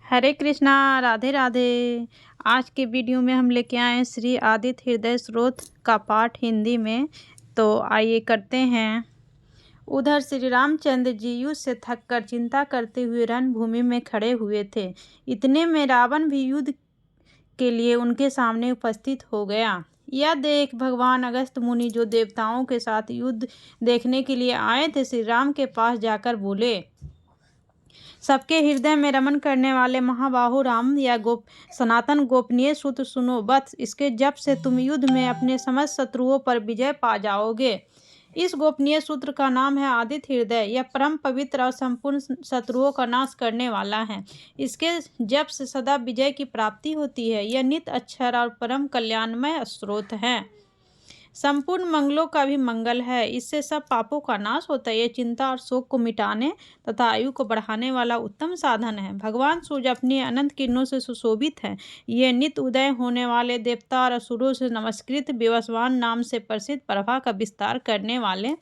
हरे कृष्णा, राधे राधे। आज के वीडियो में हम लेके आए हैं श्री आदित्य हृदय स्रोत का पाठ हिंदी में। तो आइए करते हैं। उधर श्री रामचंद्र जी युद्ध से थककर चिंता करते हुए रणभूमि में खड़े हुए थे। इतने में रावण भी युद्ध के लिए उनके सामने उपस्थित हो गया। यह देख भगवान अगस्त्य मुनि, जो देवताओं के साथ युद्ध देखने के लिए आए थे, श्री राम के पास जाकर बोले, सबके हृदय में रमन करने वाले महाबाहु राम, या सनातन गोपनीय सूत्र सुनो। बस इसके जप से तुम युद्ध में अपने समस्त शत्रुओं पर विजय पा जाओगे। इस गोपनीय सूत्र का नाम है आदित्य हृदय। यह परम पवित्र और संपूर्ण शत्रुओं का नाश करने वाला है। इसके जप से सदा विजय की प्राप्ति होती है। यह नित्य अक्षर और परम कल्याणमय स्रोत है। संपूर्ण मंगलों का भी मंगल है। इससे सब पापों का नाश होता है। ये चिंता और शोक को मिटाने तथा आयु को बढ़ाने वाला उत्तम साधन है। भगवान सूर्य अपनी अनंत किरणों से सुशोभित है। ये नित्य उदय होने वाले देवता और असुरों से नमस्कृत विवस्वान नाम से प्रसिद्ध प्रभा का विस्तार करने वाले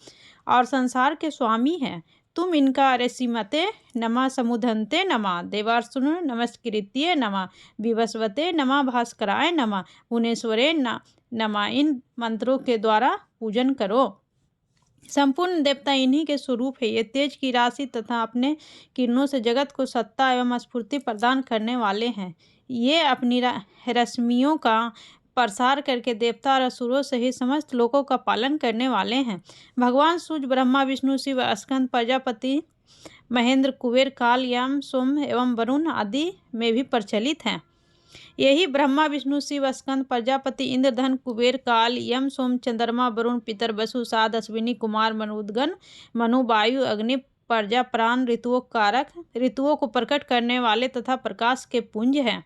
और संसार के स्वामी हैं। तुम इनका ऋषिमते नमः, समुदंते नमः, देवासुर नमस्कृत्ये नमः, विवस्वते नमः, भास्कराय नमः, भुवनेश्वरे नमः, इन मंत्रों के द्वारा पूजन करो। संपूर्ण देवता इन्हीं के स्वरूप है। ये तेज की राशि तथा अपने किरणों से जगत को सत्ता एवं स्फूर्ति प्रदान करने वाले हैं। ये अपनी रश्मियों का प्रसार करके देवता और असुरों सहित समस्त लोगों का पालन करने वाले हैं। भगवान सूर्य ब्रह्मा, विष्णु, शिव, स्कंद, प्रजापति, महेंद्र, कुबेर, काल, यम, सोम एवं वरुण आदि में भी प्रचलित हैं। यही ब्रह्मा, विष्णु, शिव, स्कंद, प्रजापति, इंद्र, धन, कुबेर, काल, यम, सोम, चंद्रमा, वरुण, पितर, वसु, साध, अश्विनी, कुमार, मनुद्गण, मनु, वायु, अग्नि, प्रजा, प्राण, ऋतुओं कारक, ऋतुओं को प्रकट करने वाले तथा प्रकाश के पुंज हैं।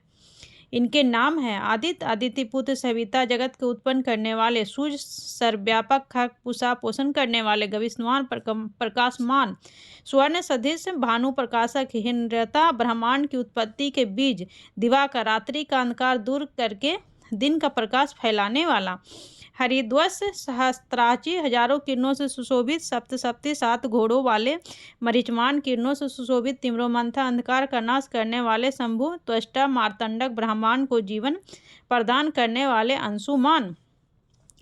इनके नाम हैं आदित्य, आदित्य पुत्र, सविता, जगत को उत्पन्न करने वाले, सूर्य, सर्वव्यापक, खग, पूषा, पोषण करने वाले, गविष्णवान, प्रकाशमान, स्वर्ण सदृश, भानु प्रकाशक, हिन्द्रता, ब्रह्मांड की उत्पत्ति के बीज, दिवाकर, रात्रि का अंधकार दूर करके दिन का प्रकाश फैलाने वाला, हरिध्वज, सहस्त्राची, हजारों किरणों से सुशोभित, सप्तसप्ती, 7 घोड़ों वाले, मरीचमान, किरणों से सुशोभित, तिम्रोमंथा, अंधकार का नाश करने वाले, शंभु, त्वष्टा, मार्तंडक, ब्रह्मांड को जीवन प्रदान करने वाले, अंशुमान,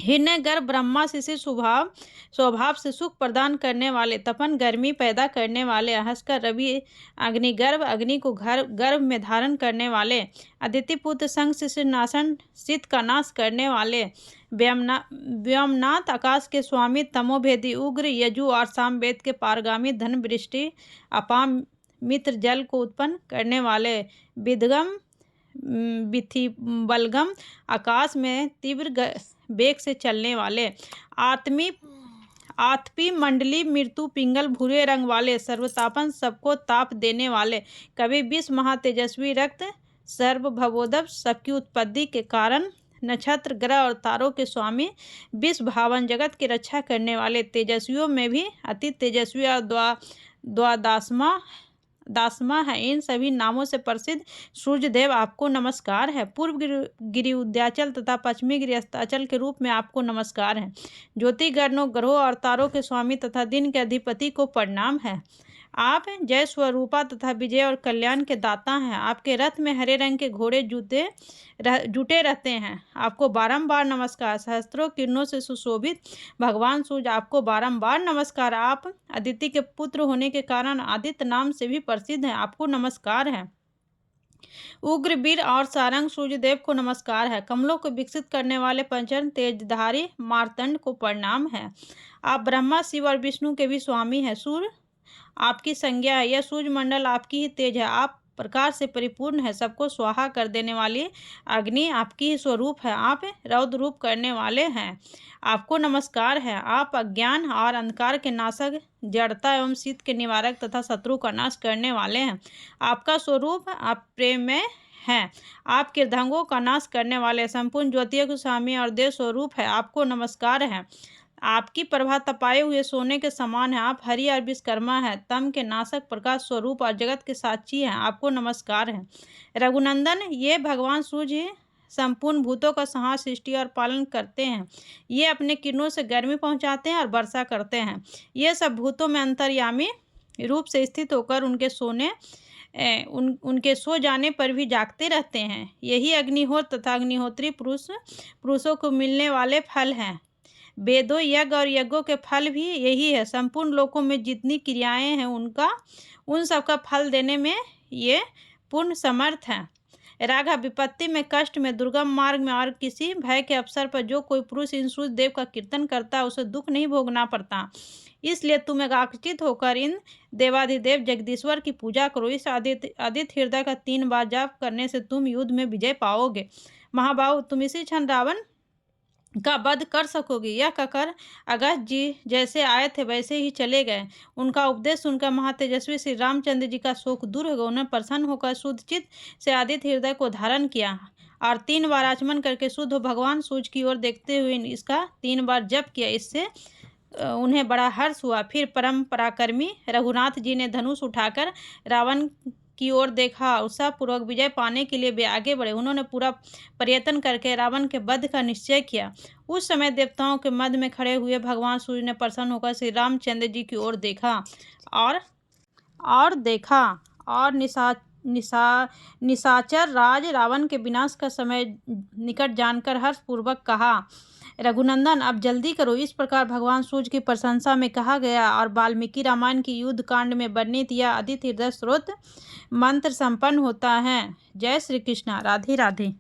हिरण्य गर्भ, ब्रह्मा, शिशिर, स्वभाव से सुख प्रदान करने वाले, तपन, गर्मी पैदा करने वाले, हंसकर, रवि, अग्निगर्भ, अग्नि को गर्भ में धारण करने वाले, अदिति पुत्र, संग, शिशिर नाशन, शीत का नाश करने वाले, व्योमनाथ, आकाश के स्वामी, तमोभेदी, उग्र, यजु और सामवेद के पारगामी, धन, वृष्टि, अपाम, मित्र, जल को उत्पन्न करने वाले, विदगम, विथि, बलगम, आकाश में तीव्र वेग से चलने वाले, आतपी, मंडली, मृत्यु, पिंगल, भूरे रंग वाले, सर्वतापन, सबको ताप देने वाले, कवि, विष, महातेजस्वी, रक्त, सर्वभवोदभ, सबकी उत्पत्ति के कारण, नक्षत्र, ग्रह और तारों के स्वामी, विष भावन, जगत की रक्षा करने वाले, तेजस्वियों में भी अति तेजस्वी और दासमा है। इन सभी नामों से प्रसिद्ध सूर्यदेव आपको नमस्कार है। पूर्व गिरि उद्याचल तथा पश्चिमी गिरि अस्ताचल के रूप में आपको नमस्कार है। ज्योति गणों, ग्रहों और तारों के स्वामी तथा दिन के अधिपति को प्रणाम है। आप जय स्वरूपा तथा विजय और कल्याण के दाता हैं। आपके रथ में हरे रंग के घोड़े जुटे रहते हैं। आपको बारंबार नमस्कार। सहस्त्रों किरणों से सुशोभित भगवान सूर्य, आपको बारंबार नमस्कार। आप अदिति के पुत्र होने के कारण आदित्य नाम से भी प्रसिद्ध हैं। आपको नमस्कार है। उग्र, वीर और सारंग सूर्यदेव को नमस्कार है। कमलों को विकसित करने वाले पंचन तेजधारी मार्तंड को प्रणाम है। आप ब्रह्मा, शिव और विष्णु के भी स्वामी हैं। सूर्य आपकी संज्ञा है। यह सूर्य मंडल आपकी ही तेज है। आप प्रकाश से परिपूर्ण है। सबको स्वाहा कर देने वाली अग्नि आपकी ही स्वरूप है। आप रौद्र रूप करने वाले हैं। आपको नमस्कार है। आप अज्ञान और अंधकार के नाशक, जड़ता एवं शीत के निवारक तथा शत्रु का नाश करने वाले हैं। आपका स्वरूप आप प्रेममय हैं। आप कृदंगों का नाश करने वाले संपूर्ण ज्योतियों के स्वामी और देव स्वरूप है। आपको नमस्कार है। आपकी प्रभा तपाए हुए सोने के समान है। आप हरि और विश्वकर्मा है। तम के नाशक, प्रकाश स्वरूप और जगत के साक्षी हैं। आपको नमस्कार है। रघुनंदन, ये भगवान सूर्य संपूर्ण भूतों का संहार, सृष्टि और पालन करते हैं। ये अपने किरणों से गर्मी पहुंचाते हैं और वर्षा करते हैं। ये सब भूतों में अंतर्यामी रूप से स्थित होकर उनके सोने उनके सो जाने पर भी जागते रहते हैं। यही अग्निहोत्र तथा अग्निहोत्री पुरुषों को मिलने वाले फल हैं। वेदों, यज्ञ और यज्ञों के फल भी यही है। संपूर्ण लोकों में जितनी क्रियाएं हैं उन सब का फल देने में ये पूर्ण समर्थ है। राघव, विपत्ति में, कष्ट में, दुर्गम मार्ग में और किसी भय के अवसर पर जो कोई पुरुष इन सूर्य देव का कीर्तन करता है उसे दुख नहीं भोगना पड़ता। इसलिए तुम एकाग्रचित होकर इन देवाधिदेव जगदीश्वर की पूजा करो। इस आदित्य हृदय का 3 बार जाप करने से तुम युद्ध में विजय पाओगे। महाबाहु, तुम इसी क्षण रावण का वध कर सकोगे। यह कहकर अगस्त्य जी जैसे आए थे वैसे ही चले गए। उनका उपदेश सुनकर महातेजस्वी श्री रामचंद्र जी का शोक दूर हो गया। उन्हें प्रसन्न होकर शुद्ध चित्त से आदित्य हृदय को धारण किया और 3 बार आचमन करके शुद्ध भगवान सूर्य की ओर देखते हुए इसका 3 बार जप किया। इससे उन्हें बड़ा हर्ष हुआ। फिर परम पराक्रमी रघुनाथ जी ने धनुष उठाकर रावण की ओर देखा। उत्साहपूर्वक विजय पाने के लिए वे आगे बढ़े। उन्होंने पूरा प्रयत्न करके रावण के वध का निश्चय किया। उस समय देवताओं के मध्य में खड़े हुए भगवान सूर्य ने प्रसन्न होकर श्री रामचंद्र जी की ओर देखा और निशाचर राज रावण के विनाश का समय निकट जानकर हर्षपूर्वक कहा, रघुनंदन अब जल्दी करो। इस प्रकार भगवान सूर्य की प्रशंसा में कहा गया और वाल्मीकि रामायण की युद्ध कांड में वर्णित यह आदित्य हृदय स्तोत्र मंत्र संपन्न होता है। जय श्री कृष्ण। राधे राधे।